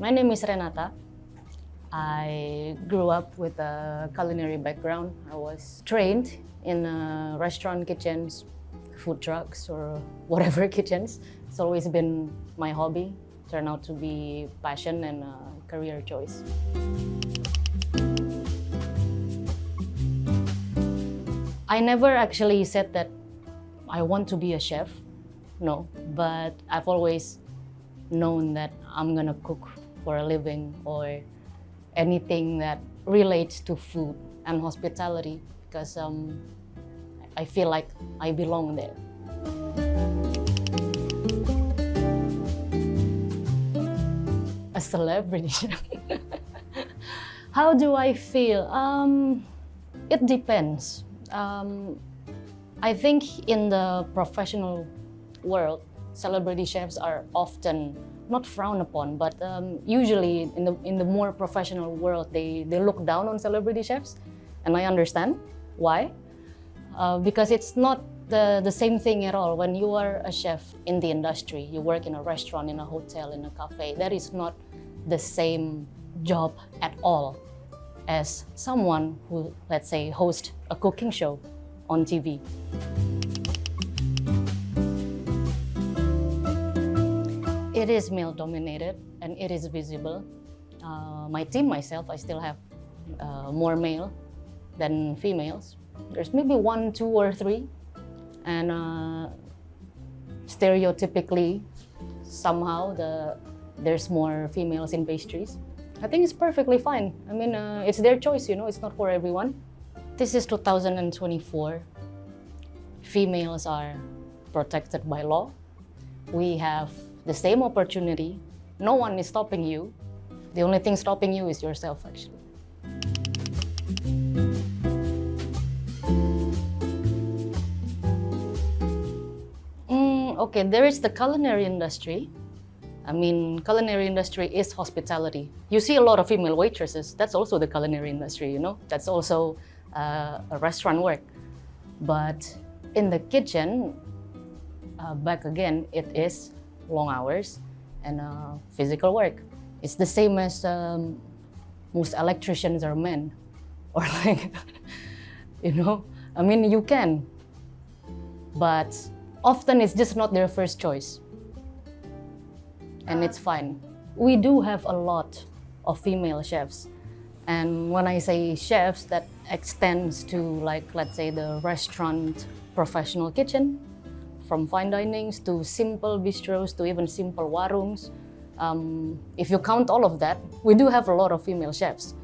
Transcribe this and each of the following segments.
My name is Renatta. I grew up with a culinary background. I was trained in restaurant kitchens, food trucks, or whatever kitchens. It's always been my hobby. Turned out to be passion and a career choice. I never actually said that I want to be a chef, no, but I've always known that I'm gonna cook for a living or anything that relates to food and hospitality because I feel like I belong there. A celebrity chef. How do I feel? It depends. I think in the professional world, celebrity chefs are often not frowned upon, but usually in the more professional world, they look down on celebrity chefs, and I understand why. Because it's not the same thing at all. When you are a chef in the industry, you work in a restaurant, in a hotel, in a cafe, that is not the same job at all as someone who, let's say, hosts a cooking show on TV. It is male-dominated and it is visible. My team, myself, I still have more male than females. There's maybe 1, 2, or 3, and stereotypically, somehow there's more females in pastries. I think it's perfectly fine. I mean, it's their choice, you know, it's not for everyone. This is 2024. Females are protected by law. We have the same opportunity. No one is stopping you. The only thing stopping you is yourself, actually. Okay, there is the culinary industry. I mean, culinary industry is hospitality. You see a lot of female waitresses. That's also the culinary industry, you know? That's also a restaurant work. But in the kitchen, back again, it is long hours and physical work. It's the same as most electricians are men. Or like, you know, I mean, you can. But often it's just not their first choice. And it's fine. We do have a lot of female chefs. And when I say chefs, that extends to, like, let's say, the restaurant professional kitchen, from fine dinings to simple bistros to even simple warungs. If you count all of that, we do have a lot of female chefs.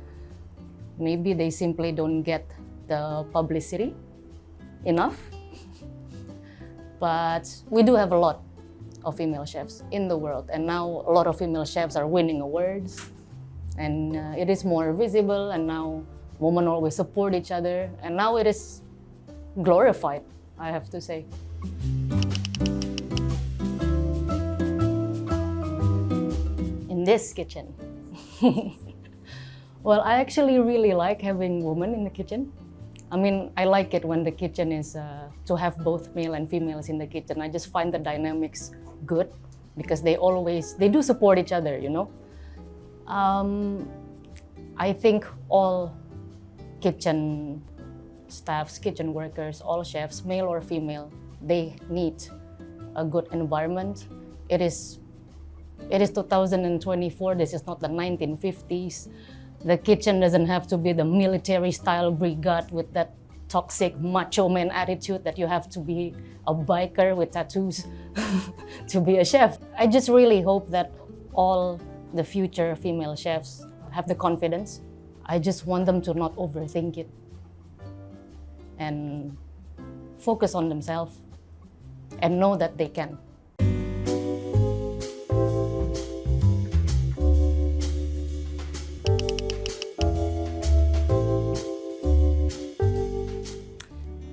Maybe they simply don't get the publicity enough, but we do have a lot of female chefs in the world. And now a lot of female chefs are winning awards, and it is more visible, and now women always support each other, and now it is glorified, I have to say. In this kitchen. Well, I actually really like having women in the kitchen. I mean, I like it when the kitchen is to have both male and females in the kitchen. I just find the dynamics good because they do support each other, you know. I think all kitchen staffs, kitchen workers, all chefs, male or female, they need a good environment. It is 2024, this is not the 1950s. The kitchen doesn't have to be the military-style brigade with that toxic macho man attitude that you have to be a biker with tattoos to be a chef. I just really hope that all the future female chefs have the confidence. I just want them to not overthink it and focus on themselves and know that they can.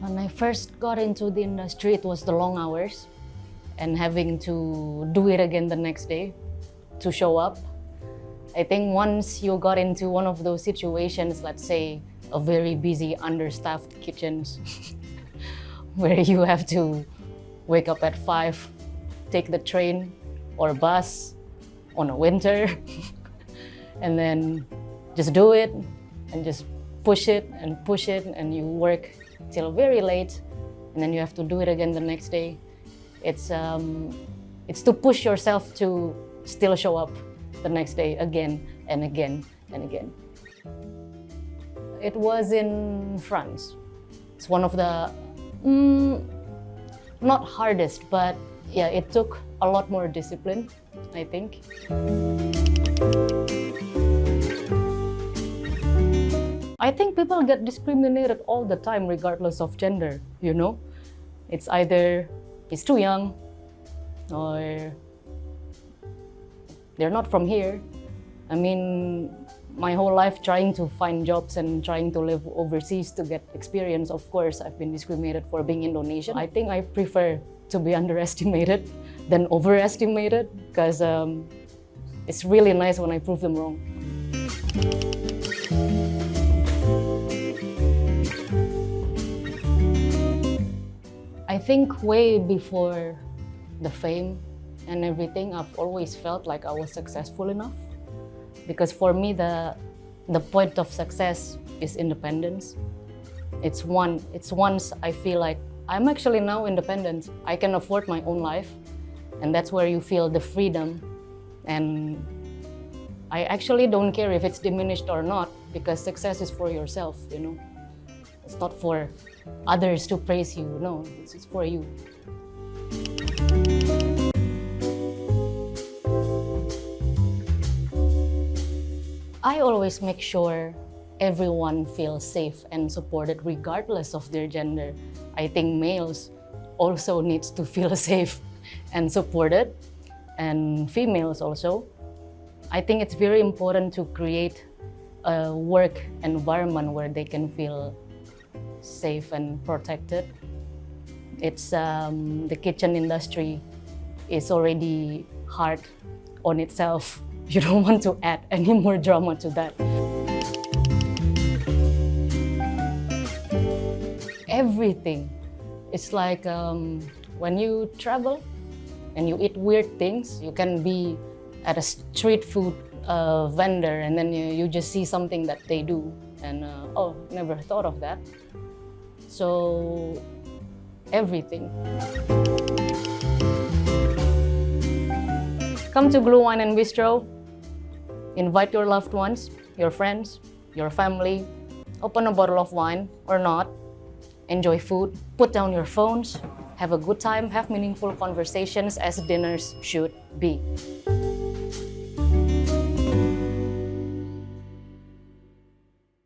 When I first got into the industry, it was the long hours and having to do it again the next day to show up. I think once you got into one of those situations, let's say a very busy, understaffed kitchens, where you have to wake up at 5, take the train or bus on a winter, and then just do it and just push it and you work till very late and then you have to do it again the next day. It's to push yourself to still show up the next day again and again and again. It was in France. It's one of the not hardest, but yeah, it took a lot more discipline, I think. I think people get discriminated all the time regardless of gender, you know? It's either he's too young or they're not from here. I mean, my whole life trying to find jobs and trying to live overseas to get experience, of course, I've been discriminated for being Indonesian. I think I prefer to be underestimated than overestimated because it's really nice when I prove them wrong. I think way before the fame and everything, I've always felt like I was successful enough. Because for me, the point of success is independence. It's once I feel like I'm actually now independent. I can afford my own life. And that's where you feel the freedom. And I actually don't care if it's diminished or not, because success is for yourself, you know. It's not for others to praise you, no, it's for you. I always make sure everyone feels safe and supported regardless of their gender. I think males also needs to feel safe and supported, and females also. I think it's very important to create a work environment where they can feel safe and protected. It's the kitchen industry is already hard on itself. You don't want to add any more drama to that. Everything. It's like when you travel and you eat weird things, you can be at a street food vendor and then you just see something that they do and oh, never thought of that. So everything. Come to Glue Wine and Bistro. Invite your loved ones, your friends, your family. Open a bottle of wine or not. Enjoy food. Put down your phones. Have a good time. Have meaningful conversations as dinners should be.